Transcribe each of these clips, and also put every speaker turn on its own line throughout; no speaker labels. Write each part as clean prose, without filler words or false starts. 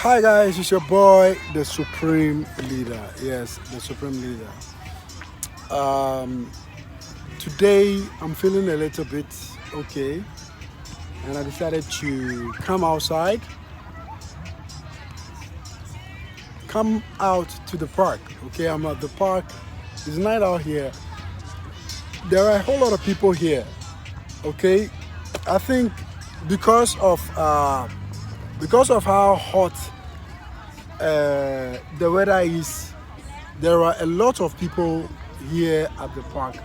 Hi guys, it's your boy, the Supreme Leader. Yes, the Supreme Leader. Um, Today I'm feeling a little bit okay, and I decided to come out to the park. Okay, I'm at the park. It's night out here. There are a whole lot of people here. Okay, I think because of uh, because of how hot the weather is, there are a lot of people here at the park.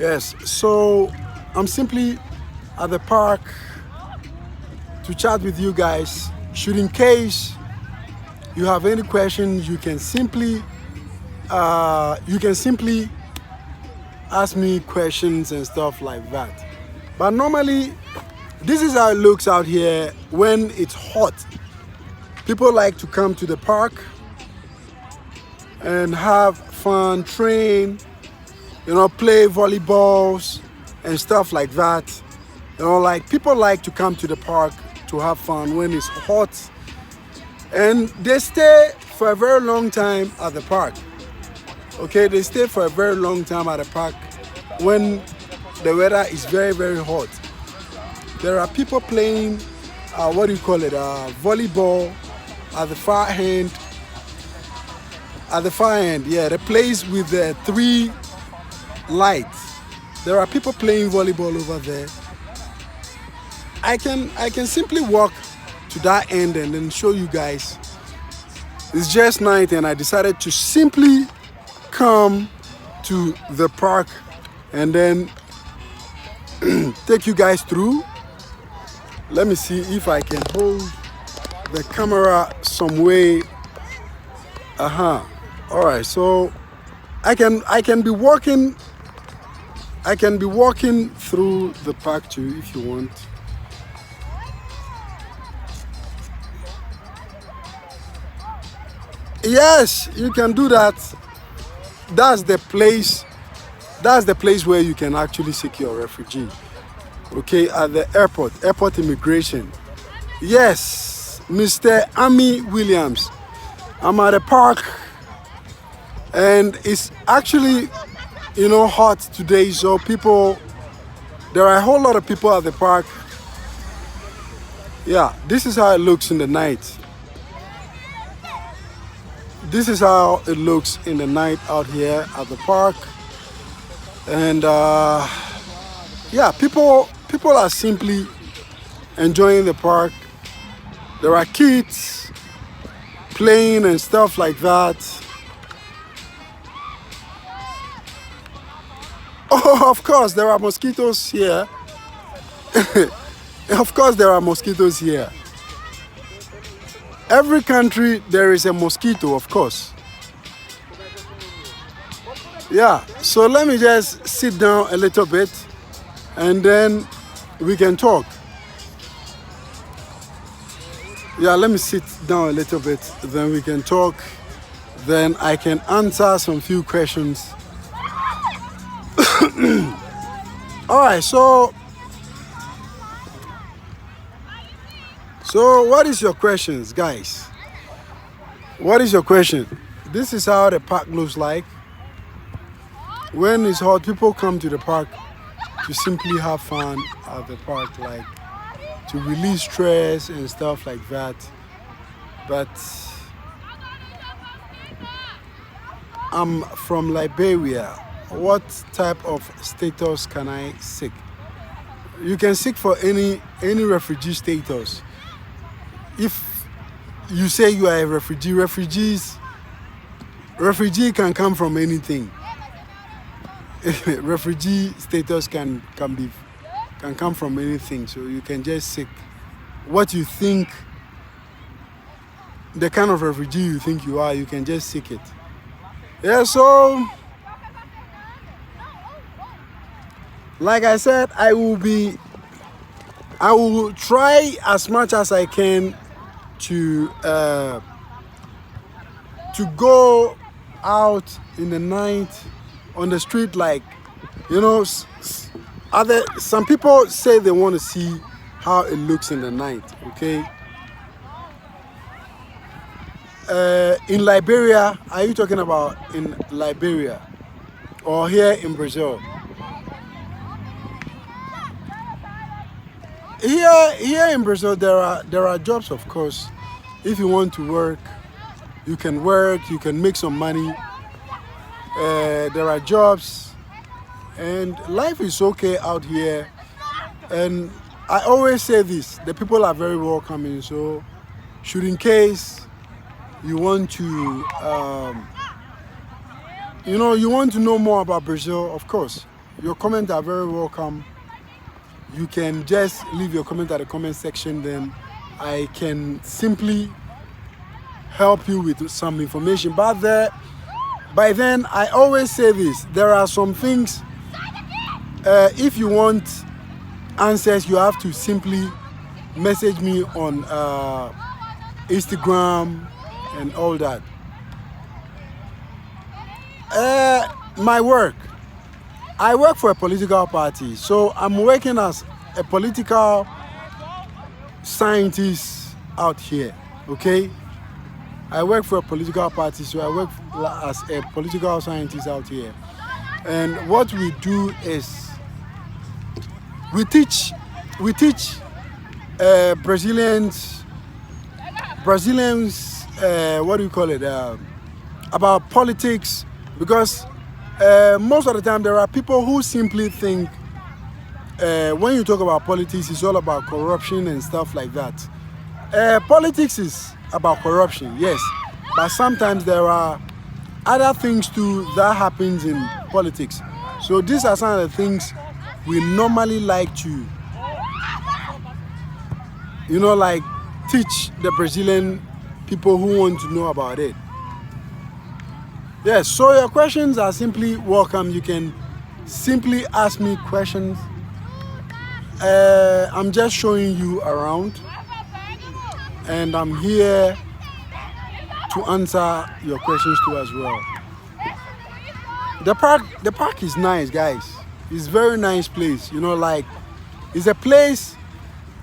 Yes, so I'm simply at the park to chat with you guys. Should in case you have any questions, you can simply ask me questions and stuff like that. But normally, this is how it looks out here when it's hot. People like to come to the park and have fun, train, play volleyballs and stuff like that. Like people like to come to the park to have fun when it's hot, and they stay for a very long time at the park. Okay, they stay for a very long time at the park when the weather is very, very hot. There are people playing, volleyball at the far end. At the far end, yeah, the place with the three lights. There are people playing volleyball over there. I can simply walk to that end and then show you guys. It's just night, and I decided to simply come to the park and then take you guys through. Let me see if I can hold the camera some way. All right, so I can be walking through the park too if you want. Yes, you can do that. That's the place. That's the place where you can actually seek your refugee. Okay, at the airport immigration. Yes, Mr. Amy Williams. I'm at the park, and it's actually, hot today. So there are a whole lot of people at the park. Yeah, this is how it looks in the night. This is how it looks in the night out here at the park, and yeah, people are simply enjoying the park. There are kids playing and stuff like that. Oh, of course, there are mosquitoes here. Of course, there are mosquitoes here. Every country, there is a mosquito, of course. Yeah, so let me just sit down a little bit and then we can talk. Yeah, let me sit down a little bit, then we can talk. Then I can answer some few questions. All right, so what is your questions, guys? What is your question? This is how the park looks like. When it's hot, people come to the park to simply have fun at the park, like to release stress and stuff like that. But I'm from Liberia. What type of status can I seek? You can seek for any refugee status. If you say you are a refugee, refugee can come from anything. Refugee status can come from anything. So you can just seek what you think, the kind of refugee you think you are. You can just seek it. Yeah. So, like I said, I will try as much as I can to go out in the night on the street, like some people say they want to see how it looks in the night. Okay, In Liberia, are you talking about in Liberia or here in Brazil? Here in Brazil, there are jobs, of course. If you want to work, you can work. You can make some money. There are jobs, and life is okay out here. And I always say this: the people are very welcoming. So, should in case you want to, you want to know more about Brazil, of course, your comments are very welcome. You can just leave your comment at the comment section, then I can simply help you with some information. But by then, I always say this: there are some things, if you want answers, you have to simply message me on Instagram and all that. My work. I work for a political party, so I'm working as a political scientist out here, okay? I work for a political party, so I work as a political scientist out here. And what we do is we teach Brazilians, what do you call it, about politics, because most of the time there are people who simply think when you talk about politics, it's all about corruption and stuff like that. Politics is about corruption, yes, but sometimes there are other things too that happens in politics. So these are some of the things we normally like to, like teach the Brazilian people who want to know about it. Yes, so your questions are simply welcome. You can simply ask me questions. I'm just showing you around, and I'm here to answer your questions too as well. The park is nice, guys. It's a very nice place. Like, it's a place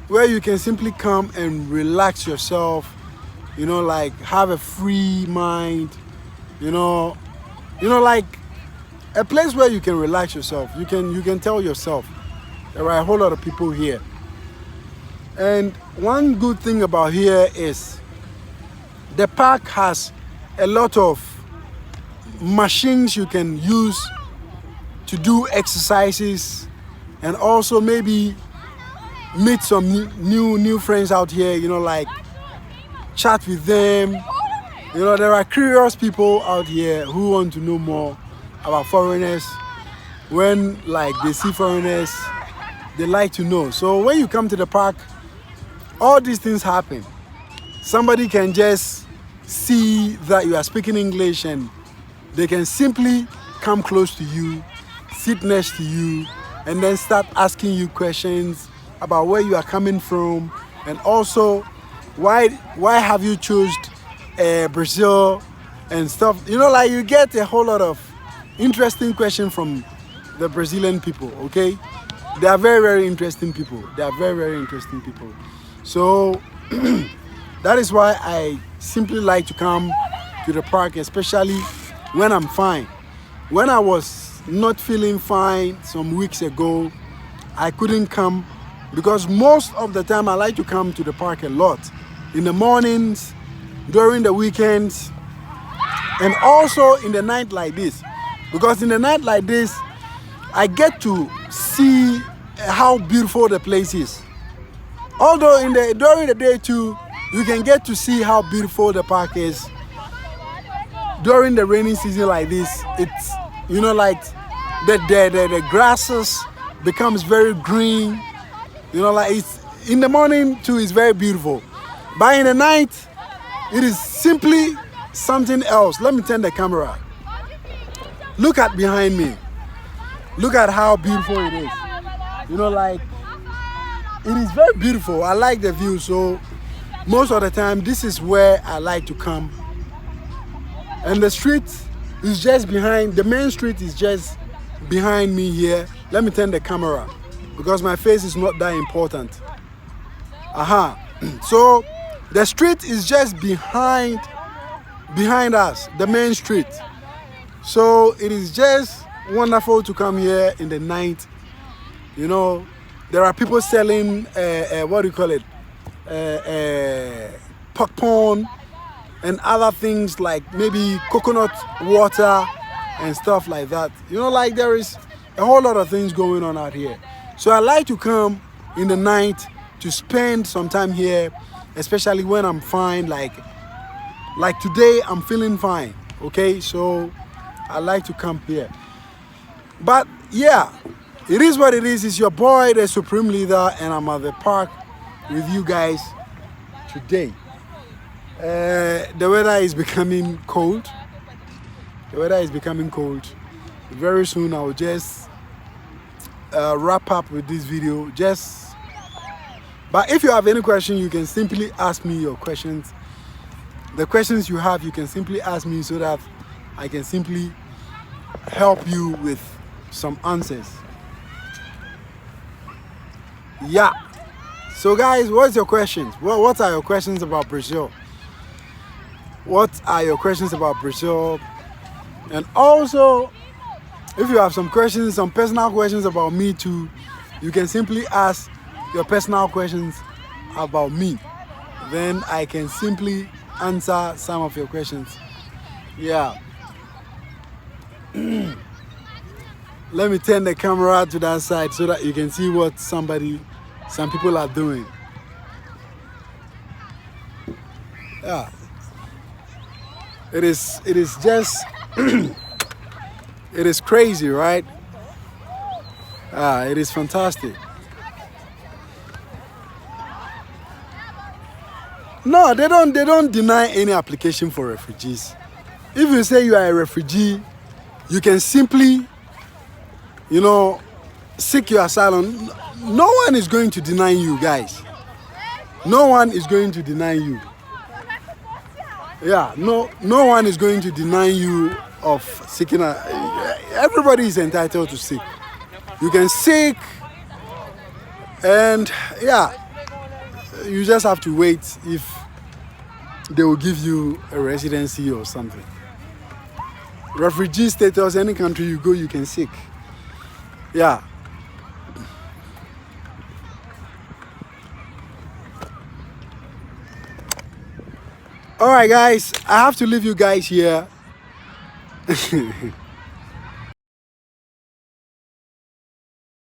where you can simply come and relax yourself. Like, have a free mind. Like a place where you can relax yourself. You can tell yourself there are a whole lot of people here. And one good thing about here is the park has a lot of machines you can use to do exercises, and also maybe meet some new friends out here, like chat with them. There are curious people out here who want to know more about foreigners. When they see foreigners, they like to know. So when you come to the park, all these things happen. Somebody can just see that you are speaking English, and they can simply come close to you, sit next to you, and then start asking you questions about where you are coming from, and also why have you chosen Brazil and stuff. You get a whole lot of interesting questions from the Brazilian people, okay? They are very, very interesting people. So that is why I simply like to come to the park, especially when I'm fine. When I was not feeling fine some weeks ago, I couldn't come, because most of the time I like to come to the park a lot. In the mornings, during the weekends, and also in the night like this. Because in the night like this, I get to see how beautiful the place is. Although during the day too, you can get to see how beautiful the park is. During the rainy season like this, it's like the grasses becomes very green. Like it's in the morning too, it's very beautiful. But in the night, it is simply something else. Let me turn the camera. Look at behind me. Look at how beautiful it is. Like, it is very beautiful. I like the view. So most of the time, this is where I like to come. And the street is just behind. The main street is just behind me here. Let me turn the camera, because my face is not that important. So the street is just behind behind us, the main street. So it is just wonderful to come here in the night. You know, there are people selling what do you call it, popcorn and other things like maybe coconut water and stuff like that. You know, like there is a whole lot of things going on out here. So I like to come in the night to spend some time here, especially when I'm fine. Like today, I'm feeling fine. Okay, so I like to come here. But yeah, it is what it is. It's your boy, the Supreme Leader, and I'm at the park with you guys today. The weather is becoming cold. The weather is becoming cold. Very soon I will just wrap up with this video. But if you have any question, you can simply ask me your questions. The questions you have, you can simply ask me so that I can simply help you with some answers. Yeah. So guys, what's your questions? What are your questions about Brazil? What are your questions about Brazil? And also, if you have some questions, some personal questions about me too, you can simply ask your personal questions about me. Then I can simply answer some of your questions. Yeah. Let me turn the camera to that side so that you can see what some people are doing. Yeah. It is just it is crazy, right? It is fantastic. No, they don't deny any application for refugees. If you say you are a refugee, you can simply, you know, seek your asylum. No one is going to deny you, guys. No one is going to deny you. Yeah, no one is going to deny you of seeking everybody is entitled to seek. You can seek, and yeah, you just have to wait if they will give you a residency or something. Refugee status, any country you go, you can seek. Yeah. All right, guys, I have to leave you guys here.